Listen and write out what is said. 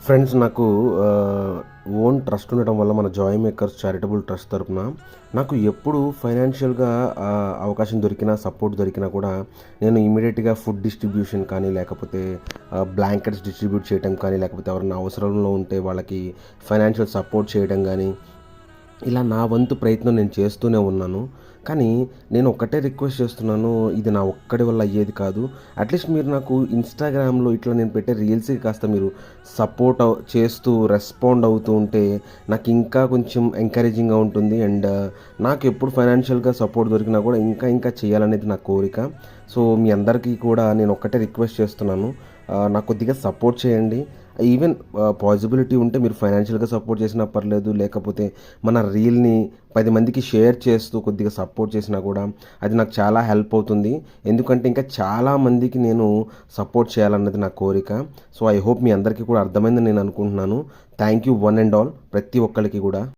Friends నాకు own trust ఉండటం వల్ల మన జాయ్ మేకర్స్ చారిటబుల్ ట్రస్ట్ తరపున నాకు ఎప్పుడు ఫైనాన్షియల్‌గా అవకాశం దొరికినా, సపోర్ట్ దొరికినా కూడా నేను ఇమ్మీడియేట్‌గా ఫుడ్ డిస్ట్రిబ్యూషన్ కానీ, లేకపోతే బ్లాంకెట్స్ డిస్ట్రిబ్యూట్ చేయటం కానీ, లేకపోతే ఎవరైనా అవసరంలో ఉంటే వాళ్ళకి ఫైనాన్షియల్ సపోర్ట్ చేయడం గానీ, ఇలా నా వంతు ప్రయత్నం నేను చేస్తూనే ఉన్నాను. కానీ నేను ఒక్కటే రిక్వెస్ట్ చేస్తున్నాను. ఇది నా ఒక్కడి వల్ల అయ్యేది కాదు. అట్‌లీస్ట్ మీరు నాకు ఇన్‌స్టాగ్రామ్‌లో ఇట్లా నేను పెట్టే రీల్స్‌కి కాస్త మీరు సపోర్ట్ చేస్తూ రెస్పాండ్ అవుతూ ఉంటే నాకింకా కొంచెం ఎంకరేజింగ్‌గా ఉంటుంది. అండ్ నాకెప్పుడు ఫైనాన్షియల్‌గా సపోర్ట్ దొరికినా కూడా ఇంకా చేయాలనేది నా కోరిక. సో, మీ అందరికీ కూడా నేను ఒక్కటే రిక్వెస్ట్ చేస్తున్నాను. నాకు కొద్దిగా సపోర్ట్ చేయండి. ఈవెన్ పాజిబిలిటీ ఉంటే మీరు ఫైనాన్షియల్‌గా సపోర్ట్ చేసినా పర్లేదు. లేకపోతే మన రీల్‌ని 10 మందికి షేర్ చేస్తూ కొద్దిగా సపోర్ట్ చేసినా కూడా అది నాకు చాలా హెల్ప్ అవుతుంది. ఎందుకంటే ఇంకా చాలా మందికి నేను సపోర్ట్ చేయాలన్నది నా కోరిక. సో, ఐ హోప్ మీ అందరికీ కూడా అర్థమైందని నేను అనుకుంటున్నాను. Thank you one and all ప్రతి ఒక్కళ్ళకి కూడా.